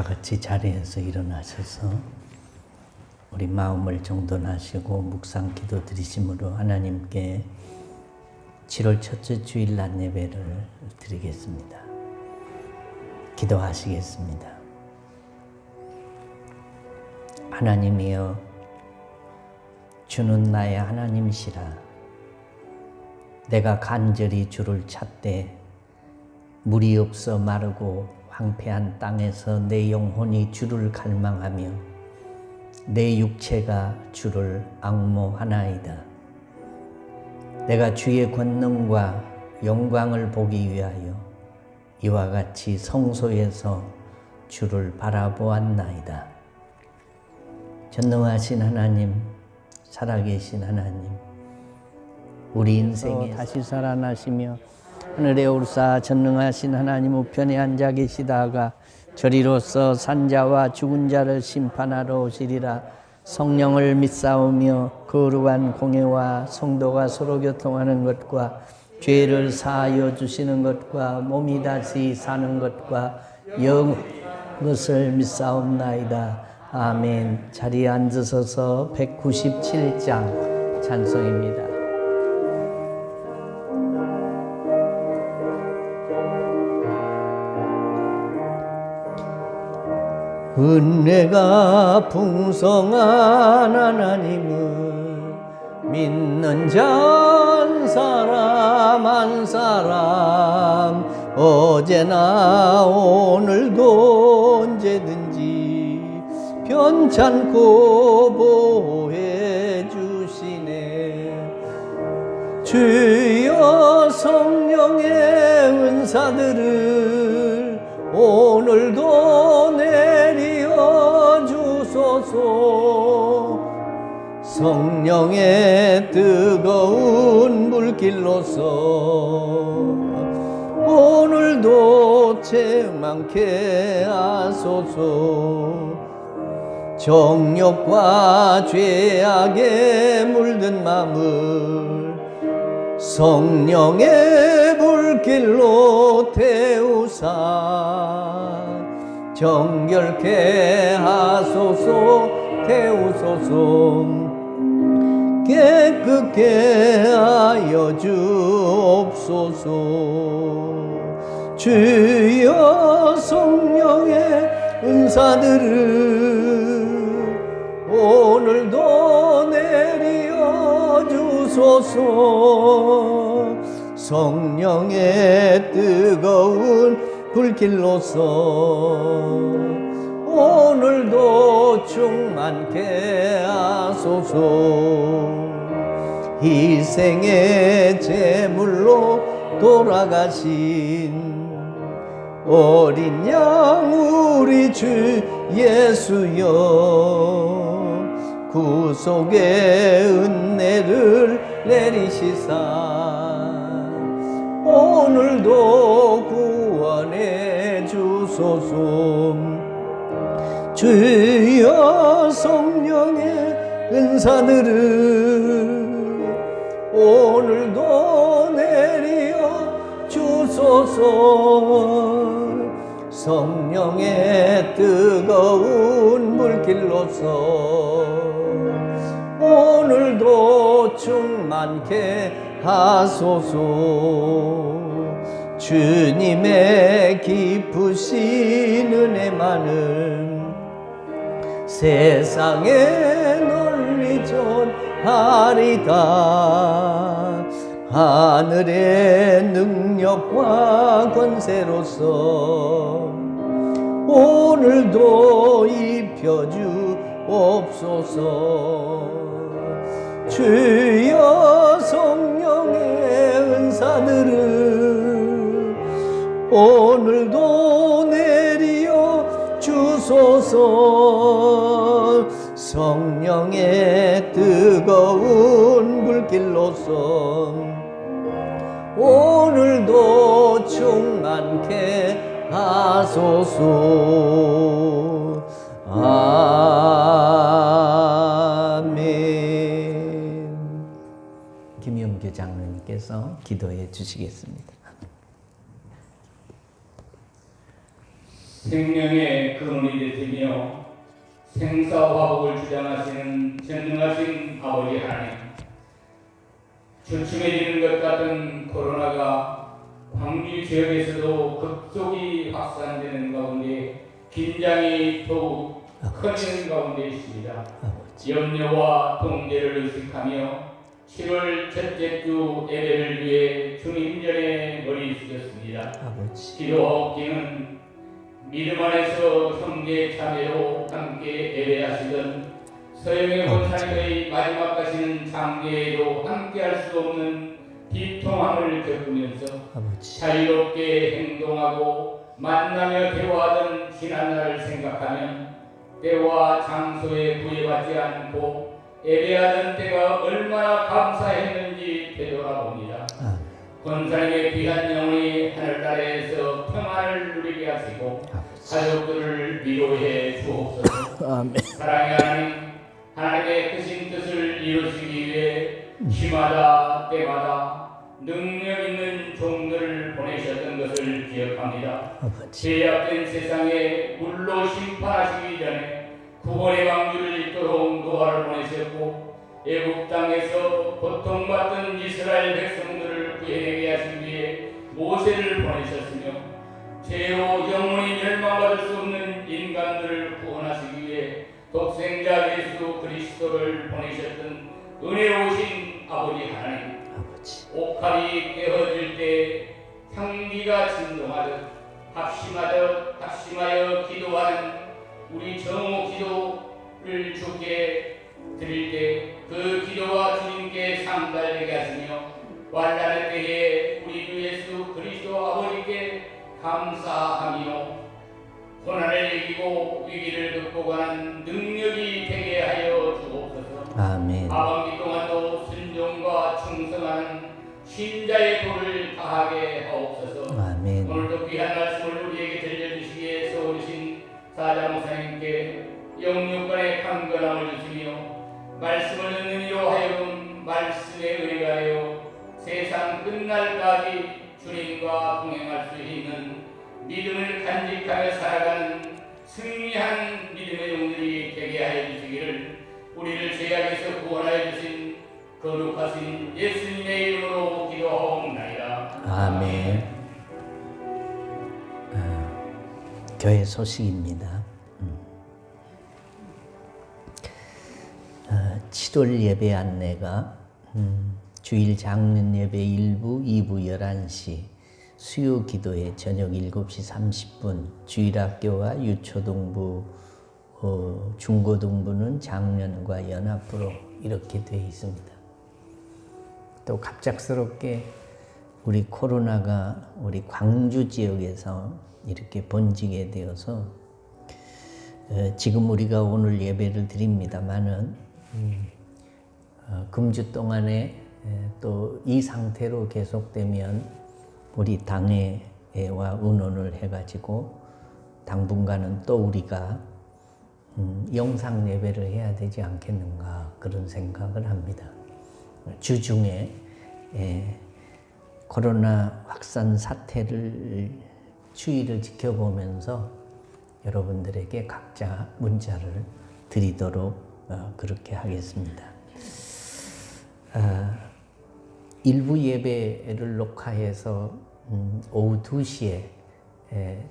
다 같이 자리에서 일어나셔서 우리 마음을 정돈하시고 묵상 기도 드리심으로 하나님께 7월 첫째 주일 낮 예배를 드리겠습니다. 기도하시겠습니다. 하나님이여, 주는 나의 하나님이시라. 내가 간절히 주를 찾되 물이 없어 마르고 황폐한 땅에서 내 영혼이 주를 갈망하며 내 육체가 주를 앙모하나이다. 내가 주의 권능과 영광을 보기 위하여 이와 같이 성소에서 주를 바라보았나이다. 전능하신 하나님, 살아계신 하나님, 우리 인생에 다시 살아나시며 하늘에 오르사 전능하신 하나님 우편에 앉아 계시다가 저리로서 산자와 죽은 자를 심판하러 오시리라. 성령을 믿사오며 거룩한 공예와 성도가 서로 교통하는 것과 죄를 사하여 주시는 것과 몸이 다시 사는 것과 영것을 믿사옵나이다. 아멘. 자리에 앉으셔서 197장 찬송입니다. 은혜가 풍성한 하나님을 믿는 자 한 사람 한 사람 어제나 오늘도 언제든지 편찮고 보호해 주시네. 주여 성령의 은사들을 오늘도 내려 주소서. 성령의 뜨거운 불길로서 오늘도 충만케 하소서. 정욕과 죄악에 물든 마음을 성령의 불길로 태우사 정결케 하소서. 태우소서. 깨끗게 하여 주옵소서. 주여 성령의 은사들을 오늘도 내려 주소서. 성령의 뜨거운 불길로서 오늘도 충만케 하소서. 희생의 제물로 돌아가신 어린 양 우리 주 예수여, 구속의 은혜를 내리시사 오늘도 구원해 주소서. 주여 성령의 은사들을 오늘도 내려 주소서. 성령의 뜨거운 물길로서 오늘도 충만케 하소서. 주님의 깊으신 은혜만은 세상에 널리 전하리다. 하늘의 능력과 권세로서 오늘도 입혀주옵소서. 주여 성령의 은사들을 오늘도 내려 주소서. 성령의 뜨거운 불길로서 오늘도 충만케 하소서. 아멘. 김영규 장로님께서 기도해 주시겠습니다. 생명의 근원이 되시며 생사화복을 주장하시는 전능하신 아버지 하나님, 주춤해지는 것 같은 코로나가 광주 지역에서도 급속히 확산되는 가운데 긴장이 더욱 커지는 가운데 있습니다. 염려와 통제를 의식하며 7월 첫째 주 예배를 위해 주님 전에 머리 숙였습니다. 기도하옵기는 믿음 안에서 형제 자매로 함께 예배하시던 서영의 권사님의 마지막 가시는 장례에도 함께할 수 없는 비통함을 겪으면서 자유롭게 행동하고 만나며 대화하던 지난날을 생각하면 때와 장소에 구애받지 않고 예배하던 때가 얼마나 감사했는지 되돌아봅니다. 권사님의 귀한 영혼이 하늘나라에서 평안을 누리게 하시고 가족들을 위로해 주옵소서. 사랑의 하나님, 하나님의 크신 뜻을 이루시기 위해 시마다 때마다 능력 있는 종들을 보내셨던 것을 기억합니다. 죄악된 세상에 물로 심판하시기 전에 구원의 방주를 잇도록 노아를 보내셨고 애국 땅에서 고통받던 이스라엘 백성들을 구해내게 하시기 위해 모세를 보내셨으며 죄로 영원히 멸망받을 수 없는 인간들을 구원하시기 위해 독생자 예수 그리스도를 보내셨던 은혜로우신 아버지 하나님, 옥합이 깨어질 때 향기가 진동하듯 합심하여 기도하는 우리 정오 기도를 주께 드릴 때 그 기도가 주님께 상달되게 하시며 환난의 때에 우리 주 예수 그리스도 아버지께 감사하며 고난을 이기고 위기를 극복하는 능력이 되게 하여 주옵소서. 아멘. 하반기 동안도 순종과 충성하는 신자의 도를 다하게 하옵소서. 아멘. 오늘도 귀한 말씀을 우리에게 들려주시기 위해서 오신 사자 목사님께 영육간의 강건함을 주시며 말씀을 듣는 이로 하여금 말씀의 은혜가 하여 세상 끝날까지 주님과 동행할 수 있는 믿음을 간직하며 살아가는 승리한 믿음의 용들이 되게 하여 주시기를 우리를 죄악에서 구원하여 주신 거룩하신 예수님의 이름으로 기도하옵나이다. 아멘. 교회 소식입니다. 7월 예배 안내가 주일 장례 예배 1부, 2부 11시, 수요 기도회 저녁 7시 30분, 주일학교와 유초등부, 중고등부는 장년과 연합부로 이렇게 되어 있습니다. 또 갑작스럽게 우리 코로나가 우리 광주 지역에서 이렇게 번지게 되어서 지금 우리가 오늘 예배를 드립니다마는 금주 동안에 또 이 상태로 계속되면 우리 당회와 의논을 해가지고 당분간은 또 우리가 영상 예배를 해야 되지 않겠는가 그런 생각을 합니다. 주중에 코로나 확산 사태를 추이를 지켜보면서 여러분들에게 각자 문자를 드리도록 그렇게 하겠습니다. 일부 예배를 녹화해서 오후 2시에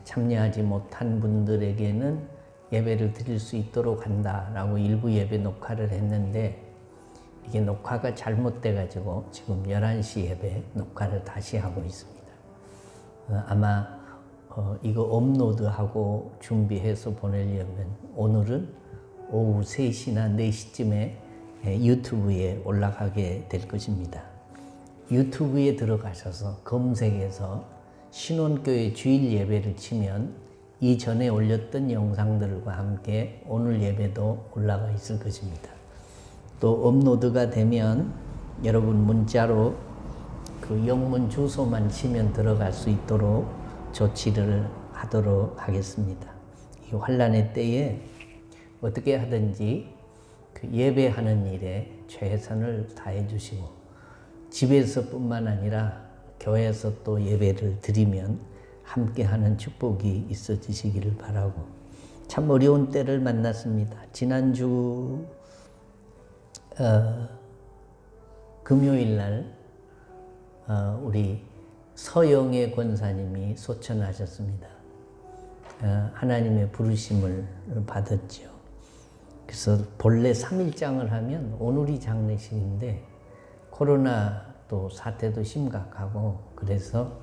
참여하지 못한 분들에게는 예배를 드릴 수 있도록 한다라고 일부 예배 녹화를 했는데 이게 녹화가 잘못돼 가지고 지금 11시 예배 녹화를 다시 하고 있습니다. 아마 이거 업로드하고 준비해서 보내려면 오늘은 오후 3시나 4시쯤에 유튜브에 올라가게 될 것입니다. 유튜브에 들어가셔서 검색해서 신혼교회 주일 예배를 치면 이전에 올렸던 영상들과 함께 오늘 예배도 올라가 있을 것입니다. 또 업로드가 되면 여러분 문자로 그 영문 주소만 치면 들어갈 수 있도록 조치를 하도록 하겠습니다. 이 환난의 때에 어떻게 하든지 그 예배하는 일에 최선을 다해 주시고 집에서뿐만 아니라 교회에서 또 예배를 드리면 함께하는 축복이 있어지시기를 바라고, 참 어려운 때를 만났습니다. 지난주 금요일 날 우리 서영애 권사님이 소천하셨습니다. 하나님의 부르심을 받았죠. 그래서 본래 3일장을 하면 오늘이 장례식인데 코로나 또 사태도 심각하고 그래서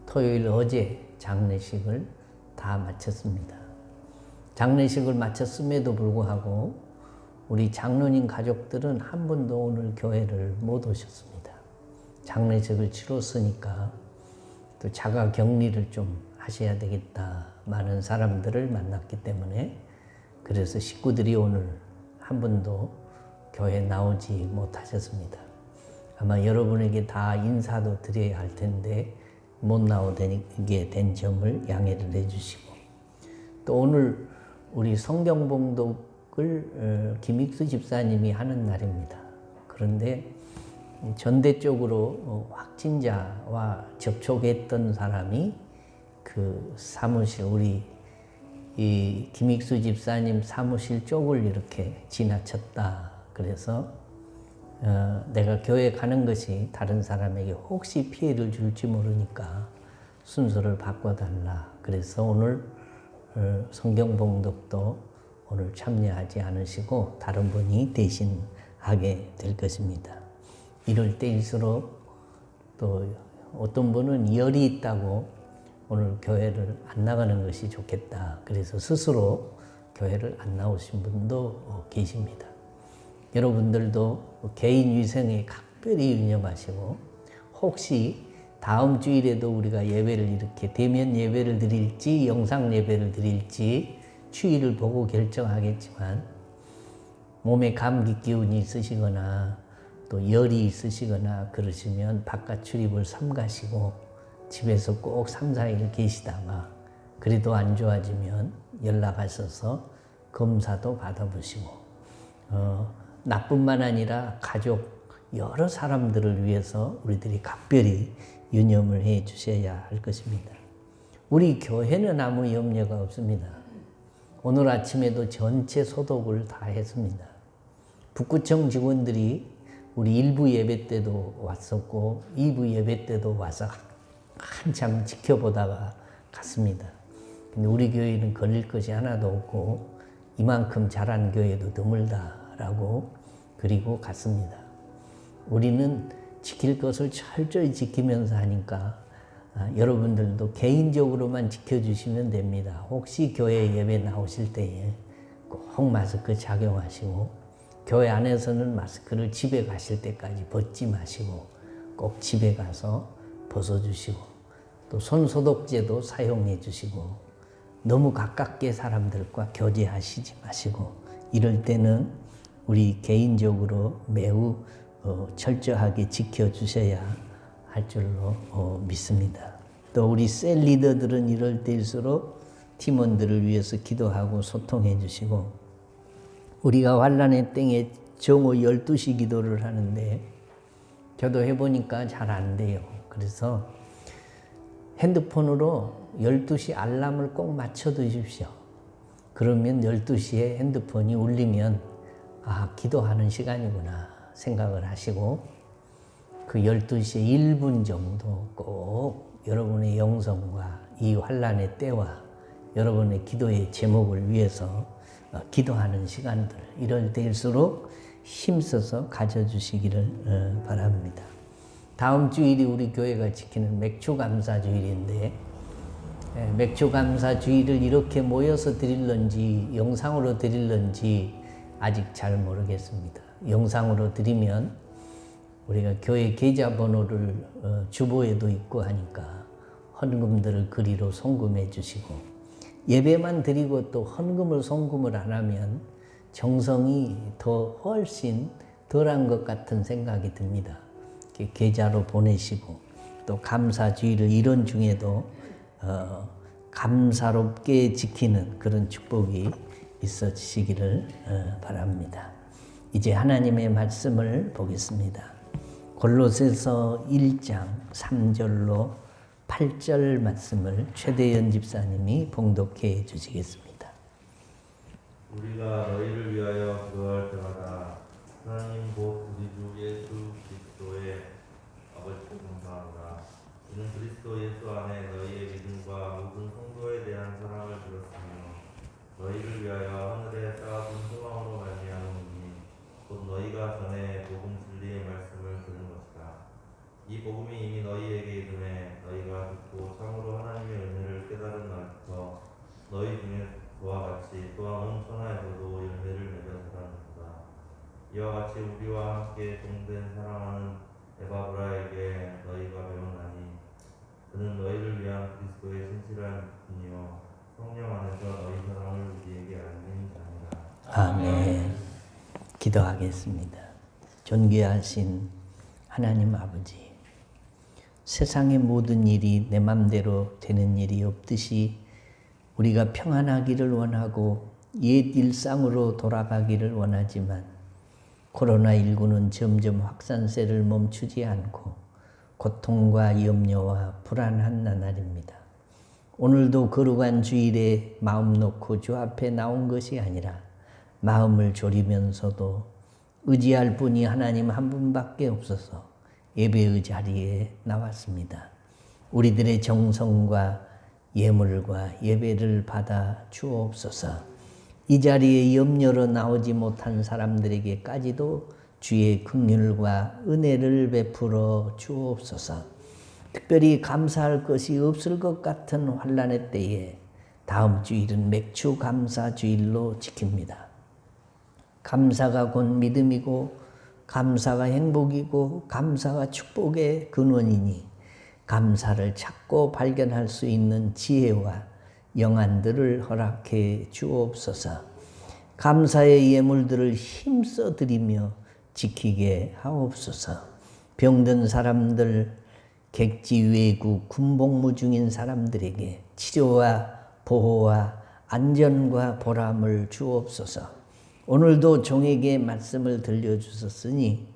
토요일 어제 장례식을 다 마쳤습니다. 장례식을 마쳤음에도 불구하고 우리 장로님 가족들은 한 분도 오늘 교회를 못 오셨습니다. 장례식을 치렀으니까 또 자가 격리를 좀 하셔야 되겠다. 많은 사람들을 만났기 때문에 그래서 식구들이 오늘 한 분도 교회 나오지 못하셨습니다. 아마 여러분에게 다 인사도 드려야 할 텐데 못 나오게 된 점을 양해를 해주시고, 또 오늘 우리 성경봉독을 김익수 집사님이 하는 날입니다. 그런데 전대 쪽으로 확진자와 접촉했던 사람이 그 사무실, 우리 이 김익수 집사님 사무실 쪽을 이렇게 지나쳤다. 그래서 내가 교회 가는 것이 다른 사람에게 혹시 피해를 줄지 모르니까 순서를 바꿔달라. 그래서 오늘 성경봉독도 오늘 참여하지 않으시고 다른 분이 대신 하게 될 것입니다. 이럴 때일수록 또 어떤 분은 열이 있다고 오늘 교회를 안 나가는 것이 좋겠다. 그래서 스스로 교회를 안 나오신 분도 계십니다. 여러분들도 개인 위생에 각별히 유념하시고, 혹시 다음 주일에도 우리가 예배를 이렇게 대면 예배를 드릴지 영상 예배를 드릴지 추이를 보고 결정하겠지만, 몸에 감기 기운이 있으시거나 또 열이 있으시거나 그러시면 바깥 출입을 삼가시고 집에서 꼭 3, 4일 계시다가 그래도 안 좋아지면 연락하셔서 검사도 받아보시고, 나뿐만 아니라 가족 여러 사람들을 위해서 우리들이 각별히 유념을 해 주셔야 할 것입니다. 우리 교회는 아무 염려가 없습니다. 오늘 아침에도 전체 소독을 다 했습니다. 북구청 직원들이 우리 1부 예배 때도 왔었고 2부 예배 때도 와서 한참 지켜보다가 갔습니다. 근데 우리 교회는 걸릴 것이 하나도 없고 이만큼 잘한 교회도 드물다라고 그리고 갔습니다. 우리는 지킬 것을 철저히 지키면서 하니까 여러분들도 개인적으로만 지켜주시면 됩니다. 혹시 교회 예배 나오실 때에 꼭 마스크 착용하시고, 교회 안에서는 마스크를 집에 가실 때까지 벗지 마시고 꼭 집에 가서 벗어주시고, 또 손소독제도 사용해 주시고, 너무 가깝게 사람들과 교제하시지 마시고, 이럴 때는 우리 개인적으로 매우 철저하게 지켜주셔야 할 줄로 믿습니다. 또 우리 셀 리더들은 이럴 때일수록 팀원들을 위해서 기도하고 소통해 주시고, 우리가 환난의 땡에 정오 12시 기도를 하는데 저도 해보니까 잘 안 돼요. 그래서 핸드폰으로 12시 알람을 꼭 맞춰 두십시오. 그러면 12시에 핸드폰이 울리면 기도하는 시간이구나 생각을 하시고, 그 12시에 1분 정도 꼭 여러분의 영성과 이 환난의 때와 여러분의 기도의 제목을 위해서 기도하는 시간들, 이럴 때일수록 힘써서 가져주시기를 바랍니다. 다음 주일이 우리 교회가 지키는 맥주감사주일인데, 맥주감사주일을 이렇게 모여서 드릴런지 영상으로 드릴런지 아직 잘 모르겠습니다. 영상으로 드리면 우리가 교회 계좌번호를 주보에도 있고 하니까 헌금들을 그리로 송금해 주시고, 예배만 드리고 또 헌금을 송금을 안 하면 정성이 더 훨씬 덜한 것 같은 생각이 듭니다. 계좌로 보내시고, 또 감사주의를 이런 중에도 감사롭게 지키는 그런 축복이 있어지시기를 바랍니다. 이제 하나님의 말씀을 보겠습니다. 골로새서 1장 3절로 8절 말씀을 최대현 집사님이 봉독해 주시겠습니다. 우리가 너희를 위하여 기도할 때마다 하나님 곧 우리 주 예수 그리스도의 아버지께 감사합니다. 이는 그리스도 예수 안에 너희의 믿음과 모든 성도에 대한 사랑을 들었으며 너희를 위하여 하늘에 쌓아둔 소망으로 말미암으니 곧 너희가 전에 복음 진리의 말씀을 들은 것이다. 이 복음이 이미 너희에게 이름에 너희가 듣고 참으로 하나님의 은혜를 깨달은 날부터 너희 중에 그와 같이 또한 온 천하에서도 열매를 맺어 자라는도다. 이와 같이 우리와 함께 동된 사랑하는 에바브라에게 너희가 배우나니 그는 너희를 위한 그리스도의 신실한 분이요 성령 안에서 너희 사랑을 우리에게 알린 자니라. 아멘. 기도하겠습니다. 존귀하신 하나님 아버지, 세상의 모든 일이 내 맘대로 되는 일이 없듯이 우리가 평안하기를 원하고 옛 일상으로 돌아가기를 원하지만 코로나19는 점점 확산세를 멈추지 않고 고통과 염려와 불안한 나날입니다. 오늘도 거룩한 주일에 마음 놓고 주 앞에 나온 것이 아니라 마음을 졸이면서도 의지할 분이 하나님 한 분밖에 없어서 예배의 자리에 나왔습니다. 우리들의 정성과 예물과 예배를 받아 주옵소서. 이 자리에 염려로 나오지 못한 사람들에게까지도 주의 긍휼과 은혜를 베풀어 주옵소서. 특별히 감사할 것이 없을 것 같은 환난의 때에 다음 주일은 맥주 감사 주일로 지킵니다. 감사가 곧 믿음이고 감사가 행복이고 감사가 축복의 근원이니 감사를 찾고 발견할 수 있는 지혜와 영안들을 허락해 주옵소서. 감사의 예물들을 힘써 드리며 지키게 하옵소서. 병든 사람들, 객지 외국, 군복무 중인 사람들에게 치료와 보호와 안전과 보람을 주옵소서. 오늘도 종에게 말씀을 들려주셨으니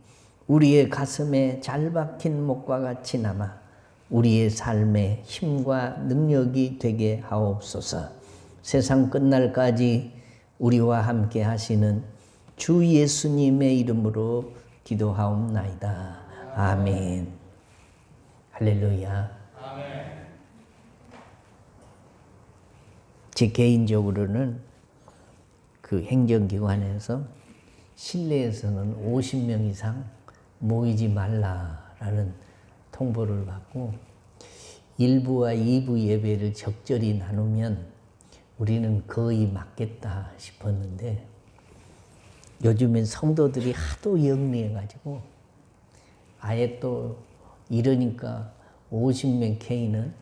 우리의 가슴에 잘 박힌 목과 같이 남아 우리의 삶에 힘과 능력이 되게 하옵소서. 세상 끝날까지 우리와 함께 하시는 주 예수님의 이름으로 기도하옵나이다. 아멘. 할렐루야. 아멘. 제 개인적으로는 그 행정기관에서 실내에서는 50명 이상 모이지 말라라는 통보를 받고 1부와 2부 예배를 적절히 나누면 우리는 거의 맞겠다 싶었는데 요즘엔 성도들이 하도 영리해가지고 아예 또 이러니까 50명 K는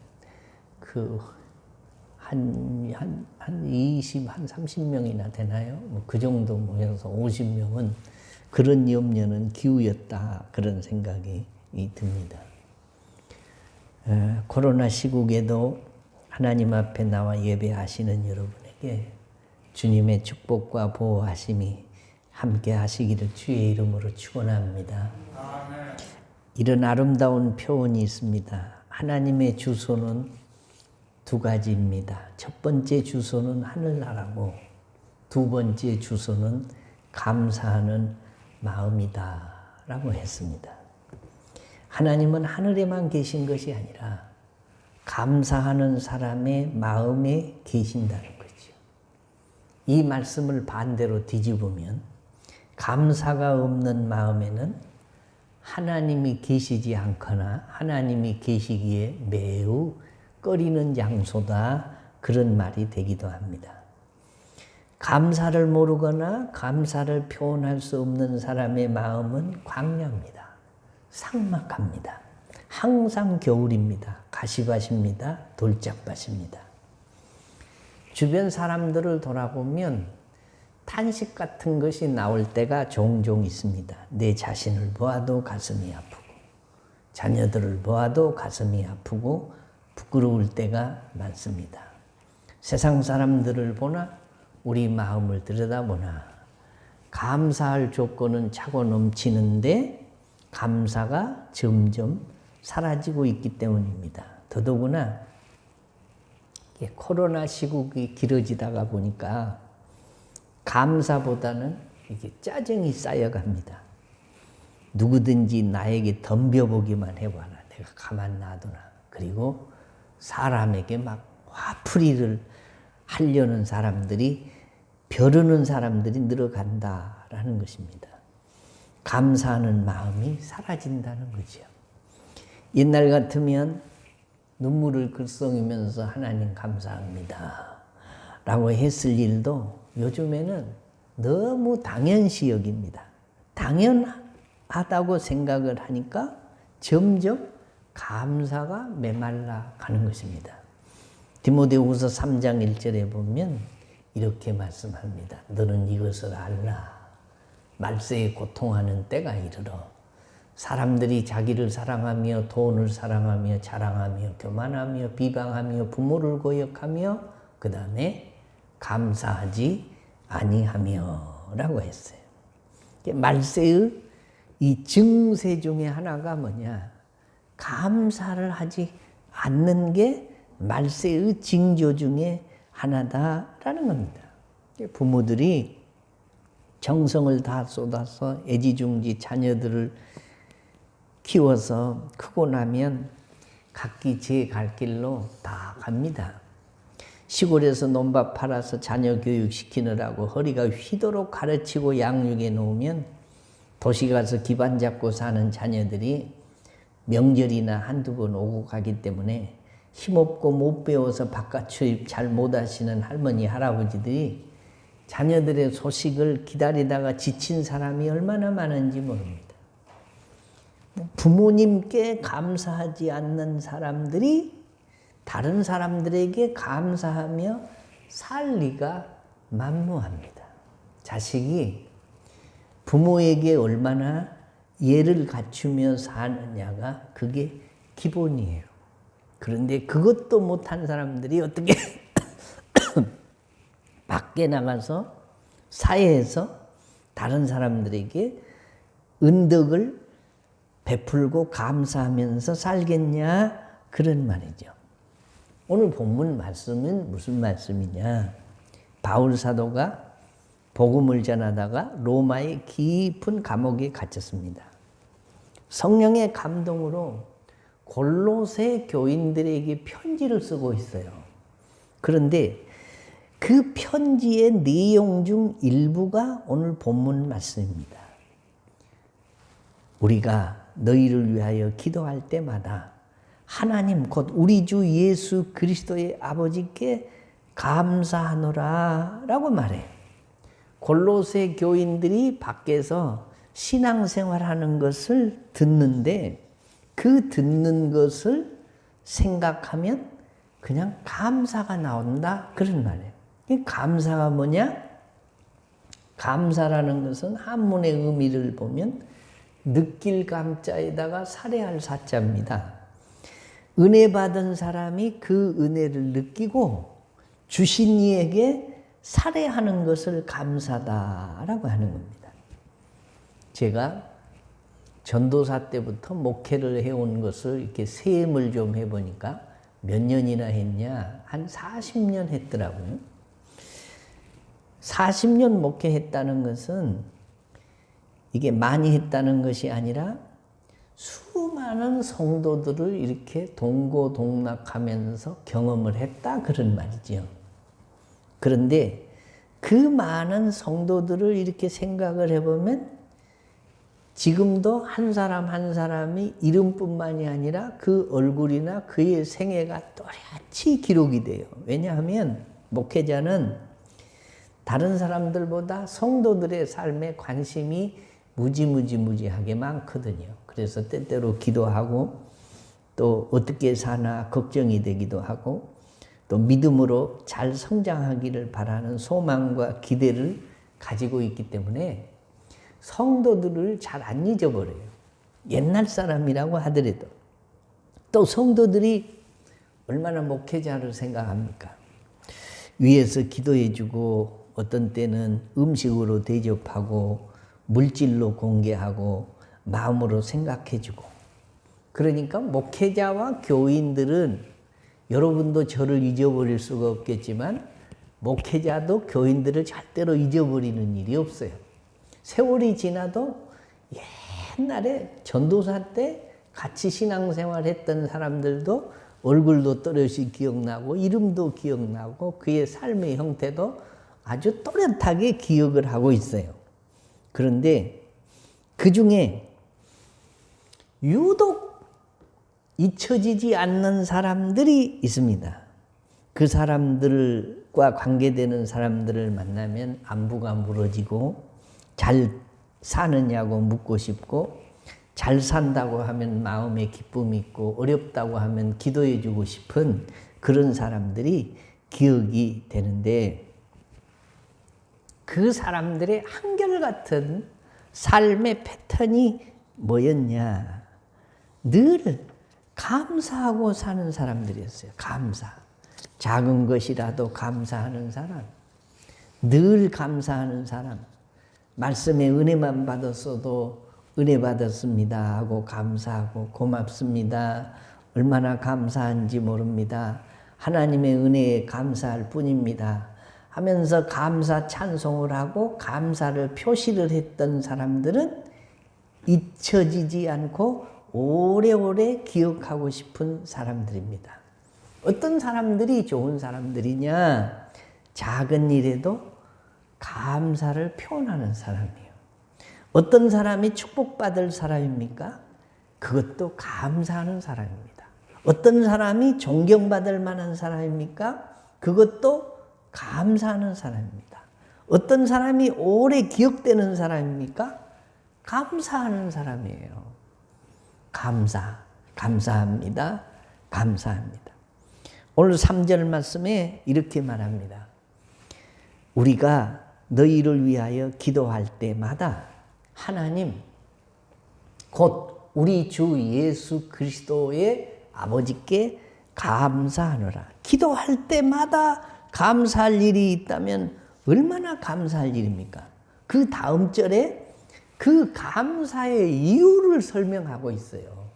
한 30명이나 되나요? 뭐 그 정도 모여서 50명은 그런 염려는 기우였다 그런 생각이 듭니다. 코로나 시국에도 하나님 앞에 나와 예배하시는 여러분에게 주님의 축복과 보호하심이 함께 하시기를 주의 이름으로 축원합니다. 아멘. 이런 아름다운 표현이 있습니다. 하나님의 주소는 두 가지입니다. 첫 번째 주소는 하늘나라고 두 번째 주소는 감사하는 마음이다 라고 했습니다. 하나님은 하늘에만 계신 것이 아니라 감사하는 사람의 마음에 계신다는 거죠. 이 말씀을 반대로 뒤집으면 감사가 없는 마음에는 하나님이 계시지 않거나 하나님이 계시기에 매우 꺼리는 장소다 그런 말이 되기도 합니다. 감사를 모르거나 감사를 표현할 수 없는 사람의 마음은 광야입니다. 삭막합니다. 항상 겨울입니다. 가시밭입니다. 돌짝밭입니다. 주변 사람들을 돌아보면 탄식 같은 것이 나올 때가 종종 있습니다. 내 자신을 보아도 가슴이 아프고 자녀들을 보아도 가슴이 아프고 부끄러울 때가 많습니다. 세상 사람들을 보나 우리 마음을 들여다보나 감사할 조건은 차고 넘치는데 감사가 점점 사라지고 있기 때문입니다. 더더구나 코로나 시국이 길어지다가 보니까 감사보다는 이게 짜증이 쌓여갑니다. 누구든지 나에게 덤벼보기만 해봐라. 내가 가만 놔두나. 그리고 사람에게 막 화풀이를 하려는 사람들이, 벼르는 사람들이 늘어간다라는 것입니다. 감사하는 마음이 사라진다는 거죠. 옛날 같으면 눈물을 글썽이면서 하나님 감사합니다 라고 했을 일도 요즘에는 너무 당연시 여깁니다. 당연하다고 생각을 하니까 점점 감사가 메말라 가는 것입니다. 디모데후서 3장 1절에 보면 이렇게 말씀합니다. 너는 이것을 알라. 말세에 고통하는 때가 이르러 사람들이 자기를 사랑하며 돈을 사랑하며 자랑하며 교만하며 비방하며 부모를 고역하며 그 다음에 감사하지 아니하며 라고 했어요. 말세의 이 증세 중에 하나가 뭐냐? 감사를 하지 않는 게 말세의 징조 중에 하나다라는 겁니다. 부모들이 정성을 다 쏟아서 애지중지 자녀들을 키워서 크고 나면 각기 제 갈 길로 다 갑니다. 시골에서 논밭 팔아서 자녀 교육시키느라고 허리가 휘도록 가르치고 양육해 놓으면 도시 가서 기반 잡고 사는 자녀들이 명절이나 한두 번 오고 가기 때문에 힘없고 못 배워서 바깥 출입 잘 못하시는 할머니 할아버지들이 자녀들의 소식을 기다리다가 지친 사람이 얼마나 많은지 모릅니다. 부모님께 감사하지 않는 사람들이 다른 사람들에게 감사하며 살 리가 만무합니다. 자식이 부모에게 얼마나 예를 갖추며 사느냐가 그게 기본이에요. 그런데 그것도 못한 사람들이 어떻게 밖에 나가서 사회에서 다른 사람들에게 은덕을 베풀고 감사하면서 살겠냐, 그런 말이죠. 오늘 본문 말씀은 무슨 말씀이냐? 바울 사도가 복음을 전하다가 로마의 깊은 감옥에 갇혔습니다. 성령의 감동으로 골로새 교인들에게 편지를 쓰고 있어요. 그런데 그 편지의 내용 중 일부가 오늘 본문 말씀입니다. 우리가 너희를 위하여 기도할 때마다 하나님 곧 우리 주 예수 그리스도의 아버지께 감사하노라 라고 말해요. 골로새 교인들이 밖에서 신앙생활하는 것을 듣는데 그 듣는 것을 생각하면 그냥 감사가 나온다, 그런 말이에요. 감사가 뭐냐? 감사라는 것은 한문의 의미를 보면 느낄 감자에다가 살해할 사자입니다. 은혜 받은 사람이 그 은혜를 느끼고 주신 이에게 살해하는 것을 감사다라고 하는 겁니다. 제가 전도사 때부터 목회를 해온 것을 이렇게 세임을 좀 해보니까 몇 년이나 했냐? 한 40년 했더라고요. 40년 목회했다는 것은 이게 많이 했다는 것이 아니라 수많은 성도들을 이렇게 동고동락하면서 경험을 했다, 그런 말이죠. 그런데 그 많은 성도들을 이렇게 생각을 해보면 지금도 한 사람 한 사람이 이름뿐만이 아니라 그 얼굴이나 그의 생애가 또렷이 기록이 돼요. 왜냐하면 목회자는 다른 사람들보다 성도들의 삶에 관심이 무지하게 많거든요. 그래서 때때로 기도하고 또 어떻게 사나 걱정이 되기도 하고 또 믿음으로 잘 성장하기를 바라는 소망과 기대를 가지고 있기 때문에 성도들을 잘 안 잊어버려요. 옛날 사람이라고 하더라도. 또 성도들이 얼마나 목회자를 생각합니까? 위에서 기도해주고 어떤 때는 음식으로 대접하고 물질로 공개하고 마음으로 생각해주고 그러니까 목회자와 교인들은 여러분도 저를 잊어버릴 수가 없겠지만 목회자도 교인들을 절대로 잊어버리는 일이 없어요. 세월이 지나도 옛날에 전도사 때 같이 신앙생활 했던 사람들도 얼굴도 또렷이 기억나고 이름도 기억나고 그의 삶의 형태도 아주 또렷하게 기억을 하고 있어요. 그런데 그 중에 유독 잊혀지지 않는 사람들이 있습니다. 그 사람들과 관계되는 사람들을 만나면 안부가 물어지고 잘 사느냐고 묻고 싶고 잘 산다고 하면 마음에 기쁨이 있고 어렵다고 하면 기도해 주고 싶은 그런 사람들이 기억이 되는데 그 사람들의 한결같은 삶의 패턴이 뭐였냐? 늘 감사하고 사는 사람들이었어요. 감사. 작은 것이라도 감사하는 사람. 늘 감사하는 사람. 말씀에 은혜만 받았어도 은혜 받았습니다 하고 감사하고 고맙습니다. 얼마나 감사한지 모릅니다. 하나님의 은혜에 감사할 뿐입니다. 하면서 감사 찬송을 하고 감사를 표시를 했던 사람들은 잊혀지지 않고 오래오래 기억하고 싶은 사람들입니다. 어떤 사람들이 좋은 사람들이냐? 작은 일에도 감사를 표현하는 사람이에요. 어떤 사람이 축복받을 사람입니까? 그것도 감사하는 사람입니다. 어떤 사람이 존경받을 만한 사람입니까? 그것도 감사하는 사람입니다. 어떤 사람이 오래 기억되는 사람입니까? 감사하는 사람이에요. 감사합니다. 감사합니다. 오늘 3절 말씀에 이렇게 말합니다. 우리가 너희를 위하여 기도할 때마다 하나님, 곧 우리 주 예수 그리스도의 아버지께 감사하노라. 기도할 때마다 감사할 일이 있다면 얼마나 감사할 일입니까? 그 다음 절에 그 감사의 이유를 설명하고 있어요.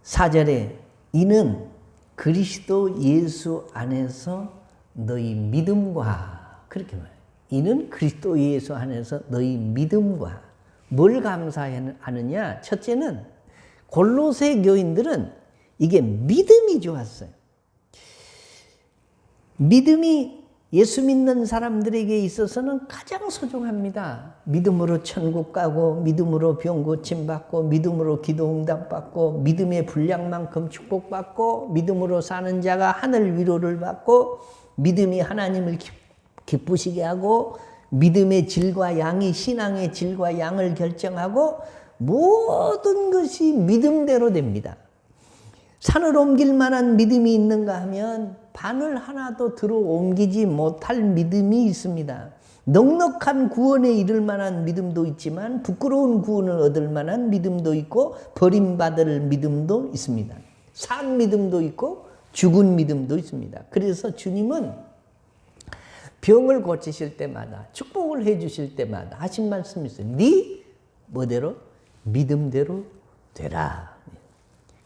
4절에 이는 그리스도 예수 안에서 너희 믿음과 그렇게 말해요. 이는 그리스도 예수 안에서 너희 믿음과 뭘 감사하느냐? 첫째는 골로새 교인들은 이게 믿음이 좋았어요. 믿음이 예수 믿는 사람들에게 있어서는 가장 소중합니다. 믿음으로 천국 가고 믿음으로 병 고침 받고 믿음으로 기도 응답 받고 믿음의 분량만큼 축복받고 믿음으로 사는 자가 하늘 위로를 받고 믿음이 하나님을 기쁘시게 하고 믿음의 질과 양이 신앙의 질과 양을 결정하고 모든 것이 믿음대로 됩니다. 산을 옮길 만한 믿음이 있는가 하면 바늘 하나도 들어 옮기지 못할 믿음이 있습니다. 넉넉한 구원에 이를 만한 믿음도 있지만 부끄러운 구원을 얻을 만한 믿음도 있고 버림받을 믿음도 있습니다. 산 믿음도 있고 죽은 믿음도 있습니다. 그래서 주님은 병을 고치실 때마다 축복을 해 주실 때마다 하신 말씀이 있어요. 네 뭐대로? 믿음대로 되라.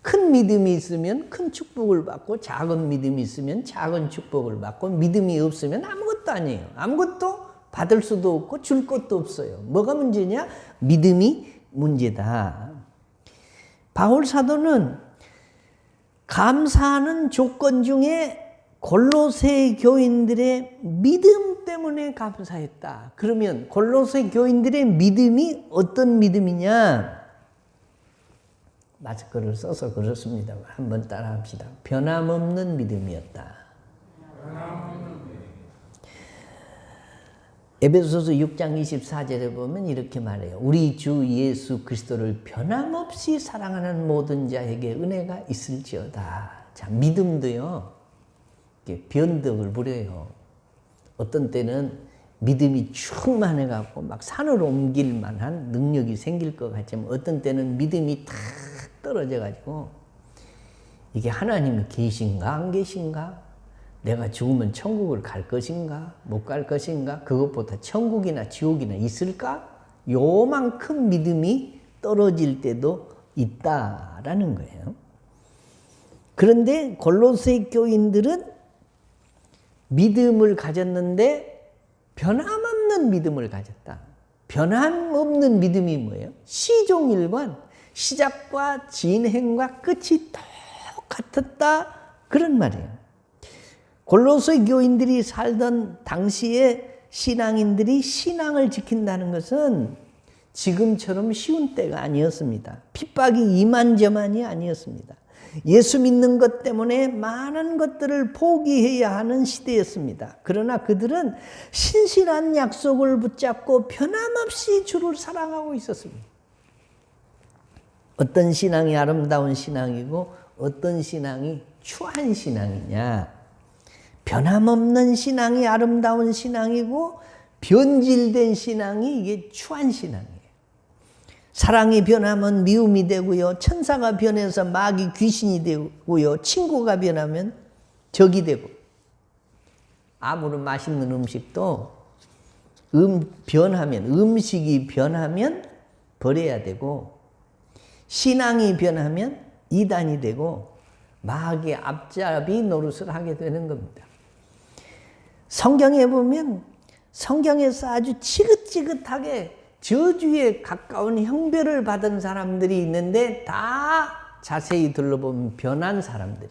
큰 믿음이 있으면 큰 축복을 받고 작은 믿음이 있으면 작은 축복을 받고 믿음이 없으면 아무것도 아니에요. 아무것도 받을 수도 없고 줄 것도 없어요. 뭐가 문제냐? 믿음이 문제다. 바울 사도는 감사하는 조건 중에 골로새 교인들의 믿음 때문에 감사했다. 그러면 골로새 교인들의 믿음이 어떤 믿음이냐? 마스크를 써서 그렇습니다. 한번 따라 합시다. 변함없는 믿음이었다. 에베소서 6장 24절에 보면 이렇게 말해요. 우리 주 예수 그리스도를 변함없이 사랑하는 모든 자에게 은혜가 있을지어다. 자, 믿음도요. 변덕을 부려요. 어떤 때는 믿음이 충만해갖고 막 산을 옮길 만한 능력이 생길 것 같지만 어떤 때는 믿음이 탁 떨어져가지고 이게 하나님이 계신가 안 계신가? 내가 죽으면 천국을 갈 것인가? 못 갈 것인가? 그것보다 천국이나 지옥이나 있을까? 요만큼 믿음이 떨어질 때도 있다라는 거예요. 그런데 골로새 교인들은 믿음을 가졌는데 변함없는 믿음을 가졌다. 변함없는 믿음이 뭐예요? 시종일관, 시작과 진행과 끝이 똑같았다, 그런 말이에요. 골로새 교인들이 살던 당시에 신앙인들이 신앙을 지킨다는 것은 지금처럼 쉬운 때가 아니었습니다. 핍박이 이만저만이 아니었습니다. 예수 믿는 것 때문에 많은 것들을 포기해야 하는 시대였습니다. 그러나 그들은 신실한 약속을 붙잡고 변함없이 주를 사랑하고 있었습니다. 어떤 신앙이 아름다운 신앙이고 어떤 신앙이 추한 신앙이냐? 변함없는 신앙이 아름다운 신앙이고 변질된 신앙이 이게 추한 신앙이에요. 사랑이 변하면 미움이 되고요. 천사가 변해서 마귀 귀신이 되고요. 친구가 변하면 적이 되고. 아무런 맛있는 음식도 음식이 변하면 버려야 되고, 신앙이 변하면 이단이 되고 마귀의 앞잡이 노릇을 하게 되는 겁니다. 성경에 보면 성경에서 아주 지긋지긋하게 저주에 가까운 형벌을 받은 사람들이 있는데 다 자세히 둘러보면 변한 사람들.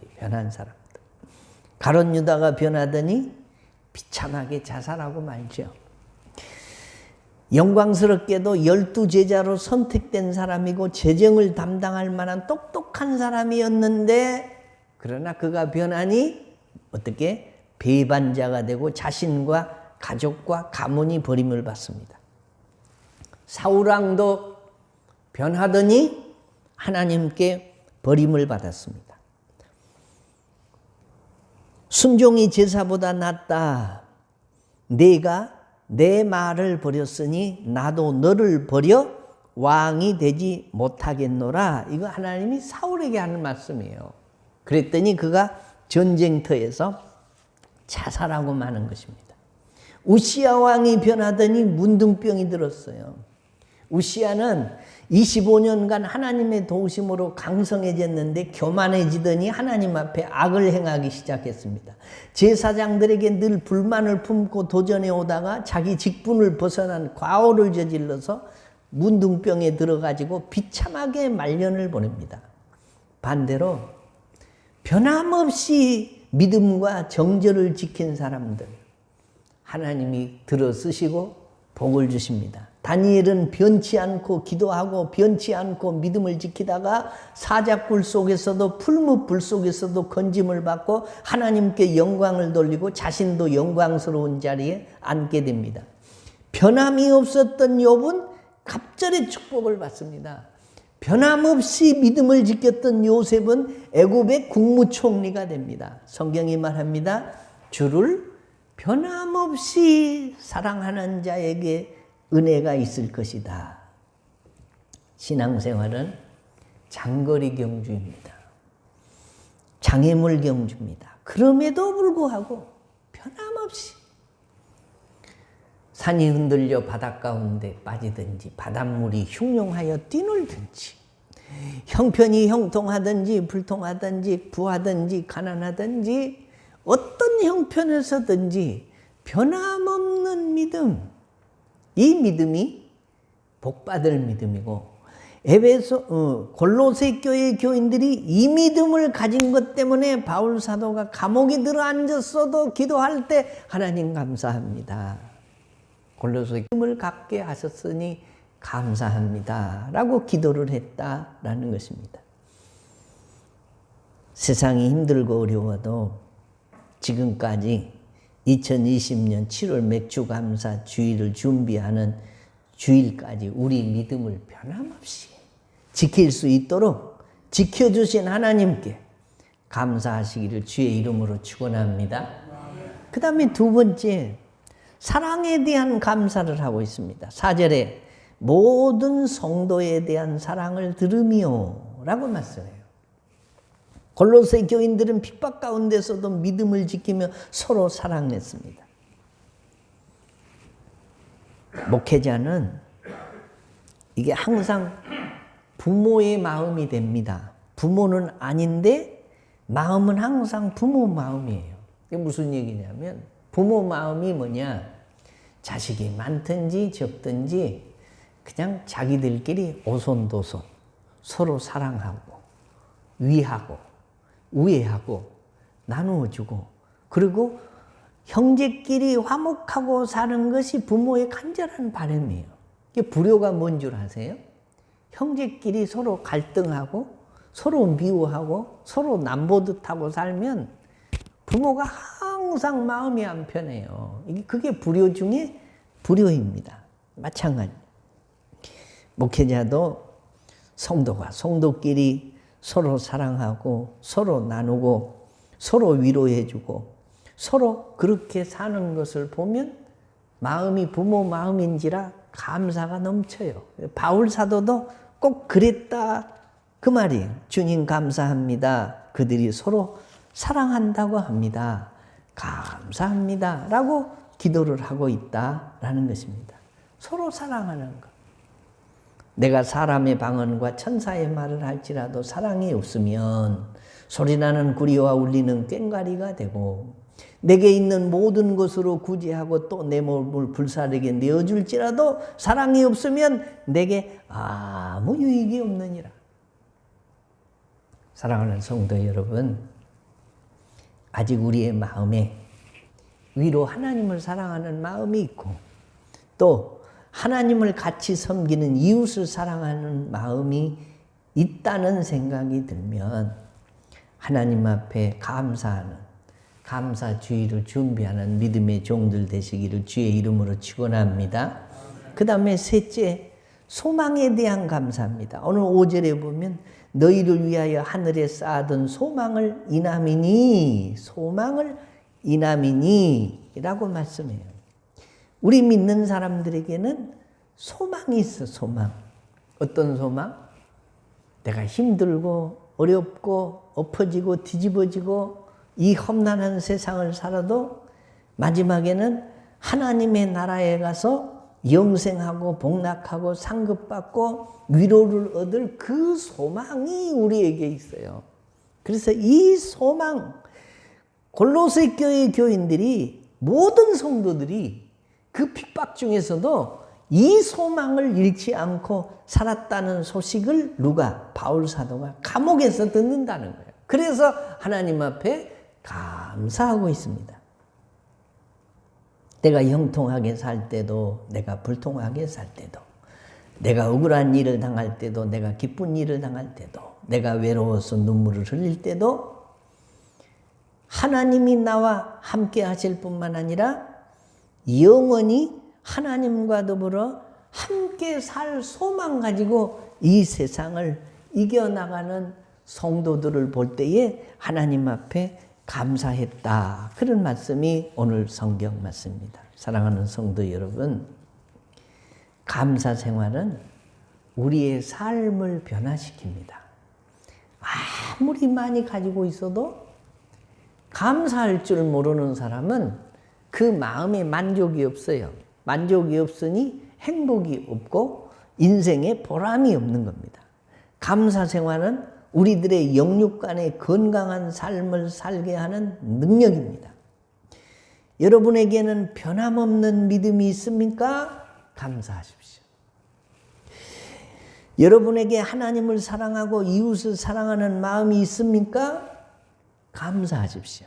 가룟 유다가 변하더니 비참하게 자살하고 말죠. 영광스럽게도 12제자로 선택된 사람이고 재정을 담당할 만한 똑똑한 사람이었는데, 그러나 그가 변하니 어떻게? 배반자가 되고 자신과 가족과 가문이 버림을 받습니다. 사울왕도 변하더니 하나님께 버림을 받았습니다. 순종이 제사보다 낫다. 내가 내 말을 버렸으니 나도 너를 버려 왕이 되지 못하겠노라. 이거 하나님이 사울에게 하는 말씀이에요. 그랬더니 그가 전쟁터에서 자살하고 마는 것입니다. 우시야 왕이 변하더니 문둥병이 들었어요. 우시야는 25년간 하나님의 도우심으로 강성해졌는데 교만해지더니 하나님 앞에 악을 행하기 시작했습니다. 제사장들에게 늘 불만을 품고 도전해 오다가 자기 직분을 벗어난 과오를 저질러서 문둥병에 들어가지고 비참하게 말년을 보냅니다. 반대로 변함없이 믿음과 정절을 지킨 사람들 하나님이 들어쓰시고 복을 주십니다. 다니엘은 변치 않고 기도하고 변치 않고 믿음을 지키다가 사자굴 속에서도 풀무불 속에서도 건짐을 받고 하나님께 영광을 돌리고 자신도 영광스러운 자리에 앉게 됩니다. 변함이 없었던 욥은 갑절의 축복을 받습니다. 변함없이 믿음을 지켰던 요셉은 애굽의 국무총리가 됩니다. 성경이 말합니다. 주를 변함없이 사랑하는 자에게 은혜가 있을 것이다. 신앙생활은 장거리 경주입니다. 장애물 경주입니다. 그럼에도 불구하고 변함없이 산이 흔들려 바닷가 가운데 빠지든지 바닷물이 흉룡하여 뛰놀든지 형편이 형통하든지 불통하든지 부하든지 가난하든지 어떤 형편에서든지 변함없는 믿음, 이 믿음이 복받을 믿음이고 골로새 교회 교인들이 이 믿음을 가진 것 때문에 바울 사도가 감옥에 들어앉았어도 기도할 때 하나님 감사합니다. 골로새 믿음을 갖게 하셨으니 감사합니다 라고 기도를 했다라는 것입니다. 세상이 힘들고 어려워도 지금까지 2020년 7월 맥주감사 주일을 준비하는 주일까지 우리 믿음을 변함없이 지킬 수 있도록 지켜주신 하나님께 감사하시기를 주의 이름으로 축원합니다. 그 다음에 두 번째, 사랑에 대한 감사를 하고 있습니다. 4절에 모든 성도에 대한 사랑을 들으미오 라고 말씀해요. 골로새 교인들은 핍박 가운데서도 믿음을 지키며 서로 사랑했습니다. 목회자는 이게 항상 부모의 마음이 됩니다. 부모는 아닌데 마음은 항상 부모 마음이에요. 이게 무슨 얘기냐면 부모 마음이 뭐냐? 자식이 많든지 적든지 그냥 자기들끼리 오손도손 서로 사랑하고 위하고 우애하고 나누어주고 그리고 형제끼리 화목하고 사는 것이 부모의 간절한 바람이에요. 이게 불효가 뭔 줄 아세요? 형제끼리 서로 갈등하고 서로 미워하고 서로 남보듯하고 살면 부모가 항상 마음이 안 편해요. 그게 불효 중에 불효입니다. 마찬가지. 목회자도 성도가 성도끼리 서로 사랑하고 서로 나누고 서로 위로해주고 서로 그렇게 사는 것을 보면 마음이 부모 마음인지라 감사가 넘쳐요. 바울 사도도 꼭 그랬다 그 말이에요. 주님 감사합니다. 그들이 서로 사랑한다고 합니다. 감사합니다 라고 기도를 하고 있다라는 것입니다. 서로 사랑하는 것. 내가 사람의 방언과 천사의 말을 할지라도 사랑이 없으면 소리나는 구리와 울리는 꽹과리가 되고 내게 있는 모든 것으로 구제하고 또 내 몸을 불사르게 내어줄지라도 사랑이 없으면 내게 아무 유익이 없느니라. 사랑하는 성도 여러분, 아직 우리의 마음에 위로 하나님을 사랑하는 마음이 있고 또 하나님을 같이 섬기는 이웃을 사랑하는 마음이 있다는 생각이 들면 하나님 앞에 감사하는 감사주의를 준비하는 믿음의 종들 되시기를 주의 이름으로 축원합니다. 그 다음에 셋째, 소망에 대한 감사합니다. 오늘 5절에 보면 너희를 위하여 하늘에 쌓아둔 소망을 인함이니 라고 말씀해요. 우리 믿는 사람들에게는 소망이 있어. 소망. 어떤 소망? 내가 힘들고 어렵고 엎어지고 뒤집어지고 이 험난한 세상을 살아도 마지막에는 하나님의 나라에 가서 영생하고 복락하고 상급받고 위로를 얻을 그 소망이 우리에게 있어요. 그래서 이 소망, 골로새 교회 교인들이 모든 성도들이 그 핍박 중에서도 이 소망을 잃지 않고 살았다는 소식을 누가? 바울 사도가 감옥에서 듣는다는 거예요. 그래서 하나님 앞에 감사하고 있습니다. 내가 형통하게 살 때도 내가 불통하게 살 때도 내가 억울한 일을 당할 때도 내가 기쁜 일을 당할 때도 내가 외로워서 눈물을 흘릴 때도 하나님이 나와 함께 하실 뿐만 아니라 영원히 하나님과 더불어 함께 살 소망 가지고 이 세상을 이겨나가는 성도들을 볼 때에 하나님 앞에 감사했다. 그런 말씀이 오늘 성경 말씀입니다. 사랑하는 성도 여러분, 감사 생활은 우리의 삶을 변화시킵니다. 아무리 많이 가지고 있어도 감사할 줄 모르는 사람은 그 마음에 만족이 없어요. 만족이 없으니 행복이 없고 인생에 보람이 없는 겁니다. 감사 생활은 우리들의 영육간의 건강한 삶을 살게 하는 능력입니다. 여러분에게는 변함없는 믿음이 있습니까? 감사하십시오. 여러분에게 하나님을 사랑하고 이웃을 사랑하는 마음이 있습니까? 감사하십시오.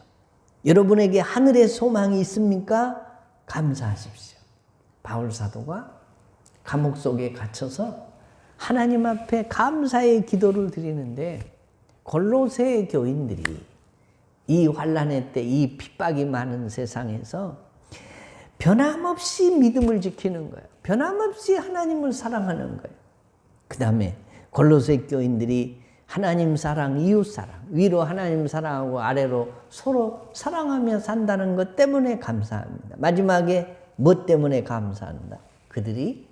여러분에게 하늘의 소망이 있습니까? 감사하십시오. 바울 사도가 감옥 속에 갇혀서 하나님 앞에 감사의 기도를 드리는데 골로새 교인들이 이 환난의 때, 이 핍박이 많은 세상에서 변함없이 믿음을 지키는 거예요. 변함없이 하나님을 사랑하는 거예요. 그 다음에 골로새 교인들이 하나님 사랑, 이웃 사랑, 위로 하나님 사랑하고 아래로 서로 사랑하며 산다는 것 때문에 감사합니다. 마지막에 뭐 때문에 감사한다? 그들이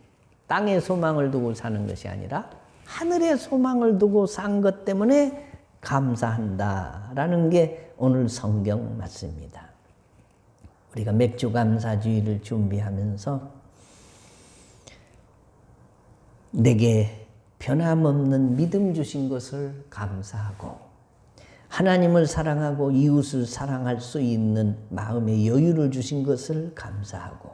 땅의 소망을 두고 사는 것이 아니라 하늘의 소망을 두고 산 것 때문에 감사한다라는 게 오늘 성경 말씀입니다. 우리가 맥주 감사주의를 준비하면서 내게 변함없는 믿음 주신 것을 감사하고 하나님을 사랑하고 이웃을 사랑할 수 있는 마음의 여유를 주신 것을 감사하고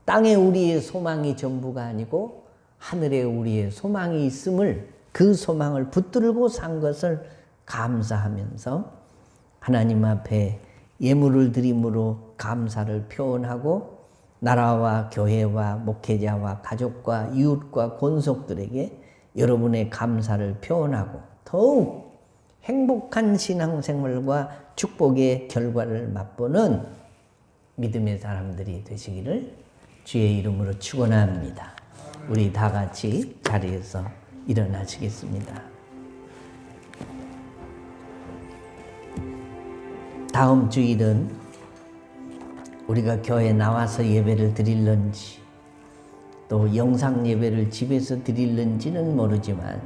땅에 우리의 소망이 전부가 아니고 하늘에 우리의 소망이 있음을 그 소망을 붙들고 산 것을 감사하면서 하나님 앞에 예물을 드림으로 감사를 표현하고 나라와 교회와 목회자와 가족과 이웃과 권속들에게 여러분의 감사를 표현하고 더욱 행복한 신앙생활과 축복의 결과를 맛보는 믿음의 사람들이 되시기를 주의 이름으로 축원합니다. 우리 다 같이 자리에서 일어나시겠습니다. 다음 주일은 우리가 교회에 나와서 예배를 드릴런지 또 영상 예배를 집에서 드릴는지는 모르지만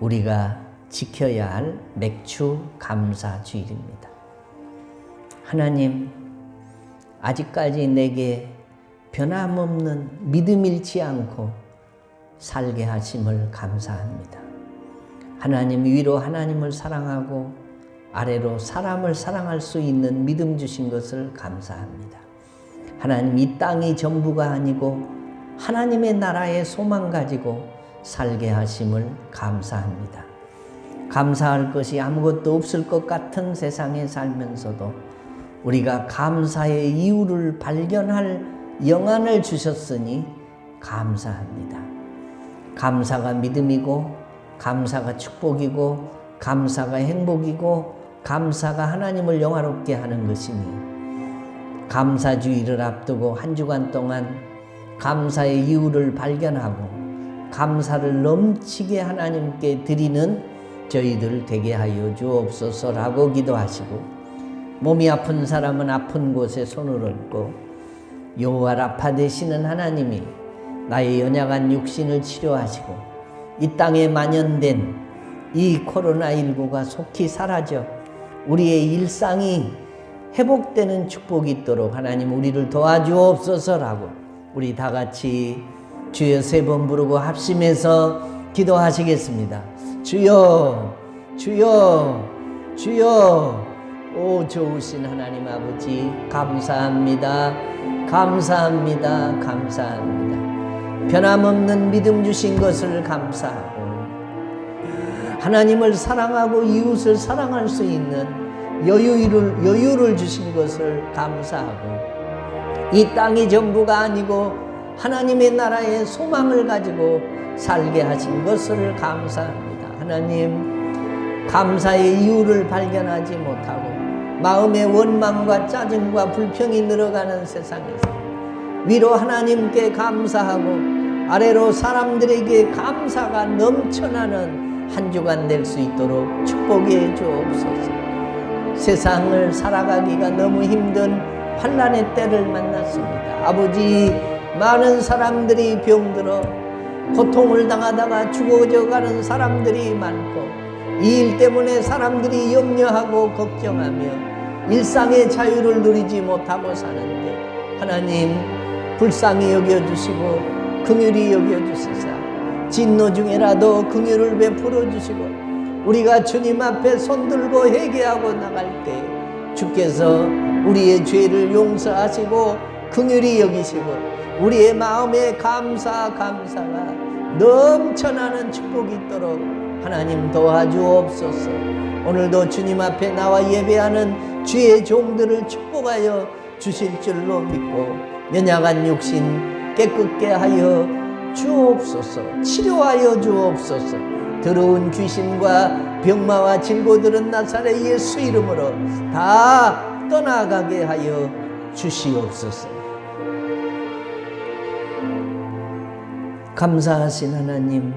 우리가 지켜야 할 맥주 감사 주일입니다. 하나님, 아직까지 내게 변함없는 믿음 잃지 않고 살게 하심을 감사합니다. 하나님 위로 하나님을 사랑하고 아래로 사람을 사랑할 수 있는 믿음 주신 것을 감사합니다. 하나님, 이 땅이 전부가 아니고 하나님의 나라의 소망 가지고 살게 하심을 감사합니다. 감사할 것이 아무것도 없을 것 같은 세상에 살면서도 우리가 감사의 이유를 발견할 영안을 주셨으니 감사합니다. 감사가 믿음이고 감사가 축복이고 감사가 행복이고 감사가 하나님을 영화롭게 하는 것이니 감사주의를 앞두고 한 주간 동안 감사의 이유를 발견하고 감사를 넘치게 하나님께 드리는 저희들 되게 하여 주옵소서라고 기도하시고 몸이 아픈 사람은 아픈 곳에 손을 얹고 여호와 라파 되시는 하나님이 나의 연약한 육신을 치료하시고 이 땅에 만연된 이 코로나19가 속히 사라져 우리의 일상이 회복되는 축복이 있도록 하나님 우리를 도와주옵소서라고 우리 다 같이 주여 3번 부르고 합심해서 기도하시겠습니다. 주여, 주여, 주여. 오 좋으신 하나님 아버지 감사합니다. 감사합니다. 감사합니다. 변함없는 믿음 주신 것을 감사하고 하나님을 사랑하고 이웃을 사랑할 수 있는 여유를 주신 것을 감사하고 이 땅이 전부가 아니고 하나님의 나라의 소망을 가지고 살게 하신 것을 감사합니다. 하나님, 감사의 이유를 발견하지 못하고 마음의 원망과 짜증과 불평이 늘어가는 세상에서 위로 하나님께 감사하고 아래로 사람들에게 감사가 넘쳐나는 한 주간 될 수 있도록 축복해 주옵소서. 세상을 살아가기가 너무 힘든 환난의 때를 만났습니다. 아버지, 많은 사람들이 병들어 고통을 당하다가 죽어져가는 사람들이 많고 이 일 때문에 사람들이 염려하고 걱정하며 일상의 자유를 누리지 못하고 사는데 하나님 불쌍히 여겨주시고 긍휼히 여겨주시사 진노 중에라도 긍휼을 베풀어 주시고 우리가 주님 앞에 손들고 회개하고 나갈 때 주께서 우리의 죄를 용서하시고 긍휼히 여기시고 우리의 마음에 감사가 넘쳐나는 축복이 있도록 하나님 도와주옵소서. 오늘도 주님 앞에 나와 예배하는 주의 종들을 축복하여 주실 줄로 믿고 연약한 육신 깨끗게 하여 주옵소서. 치료하여 주옵소서. 더러운 귀신과 병마와 질고들은 나사렛 예수 이름으로 다 떠나가게 하여 주시옵소서. 감사하신 하나님,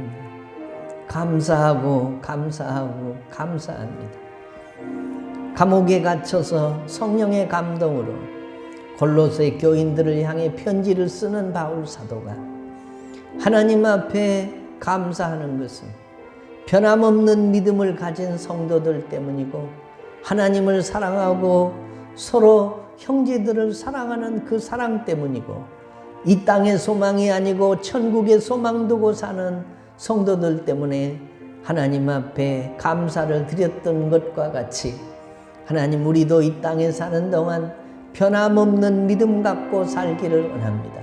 감사하고 감사합니다. 감옥에 갇혀서 성령의 감동으로 골로새 교인들을 향해 편지를 쓰는 바울 사도가 하나님 앞에 감사하는 것은 변함없는 믿음을 가진 성도들 때문이고 하나님을 사랑하고 서로 형제들을 사랑하는 그 사랑 때문이고 이 땅의 소망이 아니고 천국의 소망 두고 사는 성도들 때문에 하나님 앞에 감사를 드렸던 것과 같이 하나님, 우리도 이 땅에 사는 동안 변함없는 믿음 갖고 살기를 원합니다.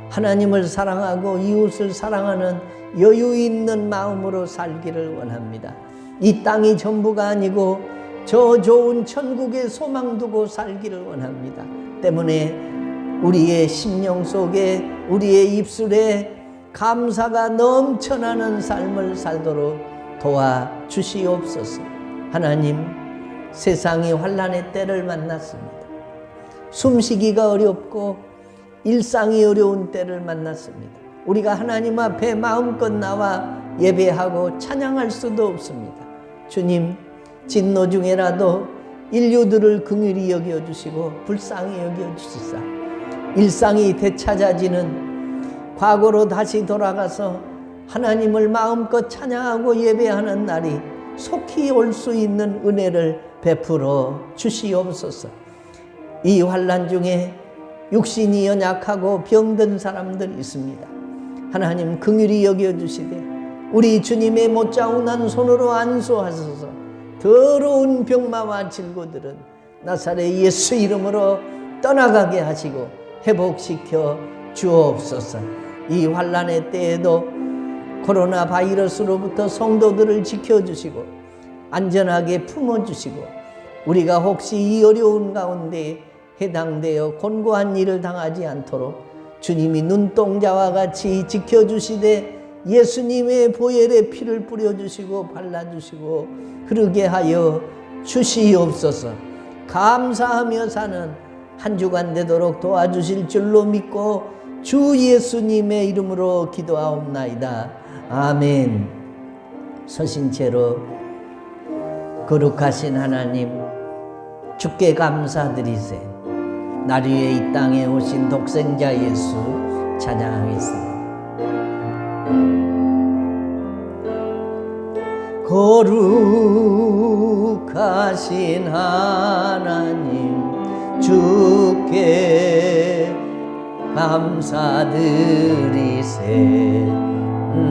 하나님을 사랑하고 이웃을 사랑하는 여유 있는 마음으로 살기를 원합니다. 이 땅이 전부가 아니고 저 좋은 천국에 소망 두고 살기를 원합니다. 때문에 우리의 심령 속에, 우리의 입술에 감사가 넘쳐나는 삶을 살도록 도와주시옵소서. 하나님, 세상이 환난의 때를 만났습니다. 숨쉬기가 어렵고 일상이 어려운 때를 만났습니다. 우리가 하나님 앞에 마음껏 나와 예배하고 찬양할 수도 없습니다. 주님, 진노 중에라도 인류들을 긍휼히 여겨주시고 불쌍히 여겨주시사 일상이 되찾아지는 과거로 다시 돌아가서 하나님을 마음껏 찬양하고 예배하는 날이 속히 올 수 있는 은혜를 베풀어 주시옵소서. 이 환난 중에 육신이 연약하고 병든 사람들 있습니다. 하나님, 긍휼히 여겨주시되 우리 주님의 못자운한 손으로 안수하소서. 더러운 병마와 질고들은 나사렛 예수 이름으로 떠나가게 하시고 회복시켜 주옵소서. 이 환난의 때에도 코로나 바이러스로부터 성도들을 지켜주시고 안전하게 품어주시고 우리가 혹시 이 어려운 가운데 해당되어 곤고한 일을 당하지 않도록 주님이 눈동자와 같이 지켜주시되 예수님의 보혈의 피를 뿌려주시고 발라주시고 흐르게 하여 주시옵소서. 감사하며 사는 한 주간 되도록 도와주실 줄로 믿고 주 예수님의 이름으로 기도하옵나이다. 아멘. 서신 채로 거룩하신 하나님, 주께 감사드리세. 날 위해 이 땅에 오신 독생자 예수 찬양하겠습니다. 거룩하신 하나님, 주께 감사드리세.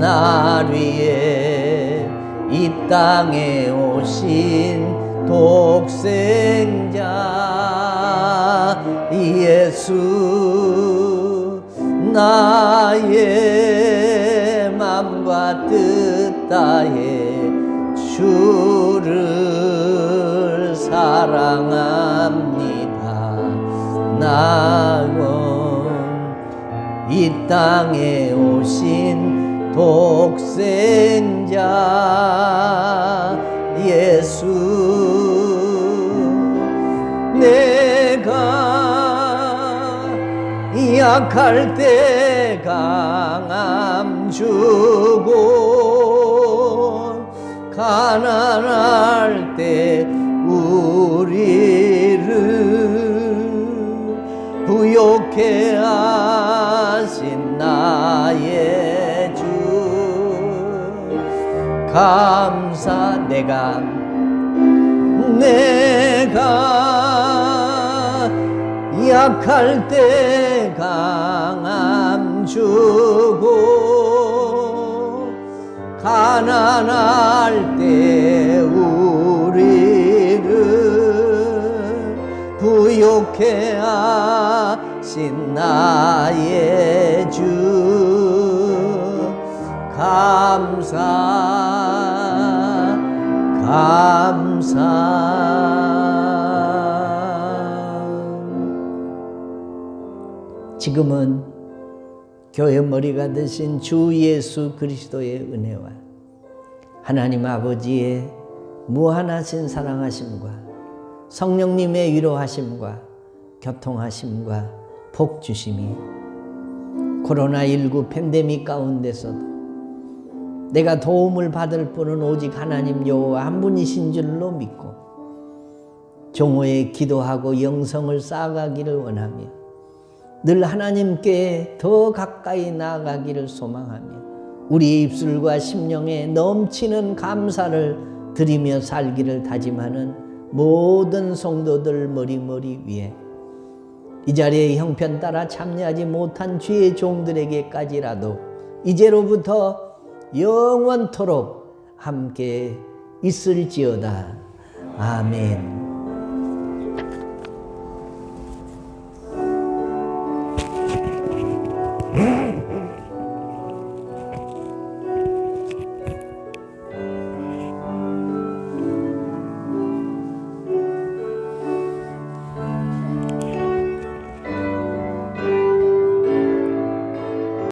날 위해 이 땅에 오신 독생자 예수, 나의 맘과 뜻 다해 주를 사랑합니다. 나는 이 땅에 오신 독생자 예수, 내가 약할 때 강함 주고 가난할 때 우리를 부욕해 하신 나의 주, 감사. 내가 약할 때 강함 주고 가난할 때 우리를 부욕해 하신 나의 주, 감사. 지금은 교회 머리가 되신 주 예수 그리스도의 은혜와 하나님 아버지의 무한하신 사랑하심과 성령님의 위로하심과 교통하심과 복주심이 코로나19 팬데믹 가운데서도 내가 도움을 받을 분은 오직 하나님 여호와 한 분이신 줄로 믿고 종호에 기도하고 영성을 쌓아가기를 원하며 늘 하나님께 더 가까이 나아가기를 소망하며 우리의 입술과 심령에 넘치는 감사를 드리며 살기를 다짐하는 모든 성도들 머리 위에 이 자리에 형편 따라 참여하지 못한 주의 종들에게까지라도 이제로부터 영원토록 함께 있을지어다. 아멘.